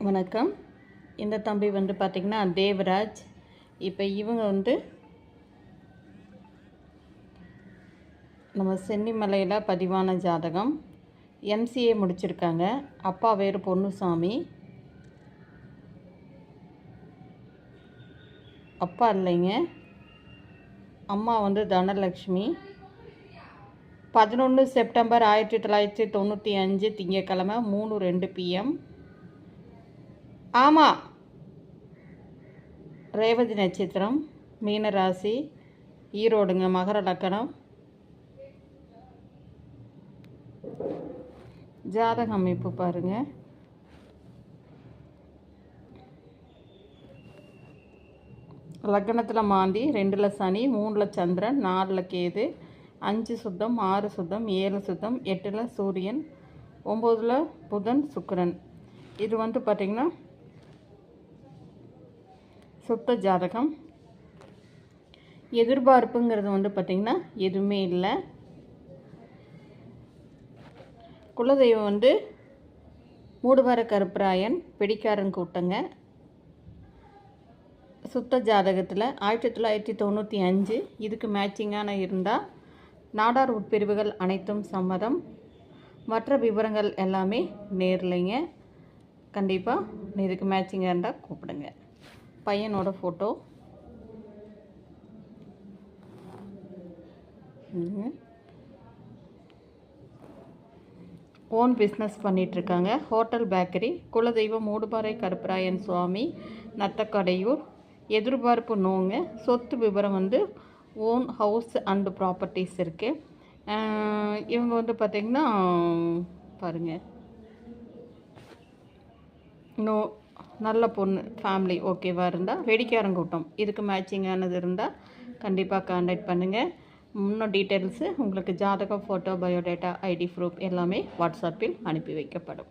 வணக்கம். இந்த தம்பி வந்து பார்த்திங்கன்னா தேவராஜ். இப்போ இவங்க வந்து நம்ம சென்னிமலையில் பதிவான ஜாதகம். எம்சிஏ முடிச்சிருக்காங்க. அப்பா வேறு பொன்னுசாமி, அப்பா இல்லைங்க, அம்மா வந்து தனலக்ஷ்மி. 11 செப்டம்பர் 1995 திங்கட்கிழமை 3:02 PM. ஆமாம், ரேவதி நட்சத்திரம், மீனராசி, ஈரோடுங்க, மகர லக்கணம். ஜாதக அமைப்பு பாருங்கள். லக்னத்தில் மாந்தி, 2ல் சனி, 3ல் சந்திரன், 4ல் கேது, 5 சுத்தம், 6 சுத்தம், 7 சுத்தம், 8ல் சூரியன், 9ல் புதன், சுக்கிரன். இது வந்து பார்த்திங்கன்னா சுத்த ஜாதகம். எதிர்பார்ப்புங்கிறது வந்து பார்த்திங்கன்னா எதுவுமே இல்லை. குலதெய்வம் வந்து மூடுவார கருப்பராயன், பிடிக்காரன் கூட்டங்க. சுத்த ஜாதகத்தில் 1995 இதுக்கு மேட்சிங்கான இருந்தால் நாடார் உட்பிரிவுகள் அனைத்தும் சம்மதம். மற்ற விவரங்கள் எல்லாமே நேர்லைங்க. கண்டிப்பாக இதுக்கு மேட்சிங்காக இருந்தால் கூப்பிடுங்க. பையனோட ஃபோட்டோ ஓன் பிஸ்னஸ் பண்ணிகிட்ருக்காங்க. Hotel, bakery. குலதெய்வம் மூடுபாறை கருப்பராயன் சுவாமி, நத்தக்கடையூர். எதிர்பார்ப்பு நோங்க. சொத்து விவரம் வந்து ஓன் ஹவுஸ் அண்டு ப்ராப்பர்ட்டிஸ் இருக்குது. இவங்க வந்து பார்த்திங்கன்னா பாருங்கள், நோ, நல்ல பொண்ணு, ஃபேமிலி ஓகேவாக இருந்தால், வெடிக்காரங்கூட்டம் இதுக்கு மேட்சிங்கானது இருந்தால் கண்டிப்பாக கான்டாக்ட் பண்ணுங்கள். இன்னும் டீட்டெயில்ஸு உங்களுக்கு ஜாதகம், ஃபோட்டோ, பயோடேட்டா, ஐடி ப்ரூஃப் எல்லாமே வாட்ஸ்அப்பில் அனுப்பி வைக்கப்படும்.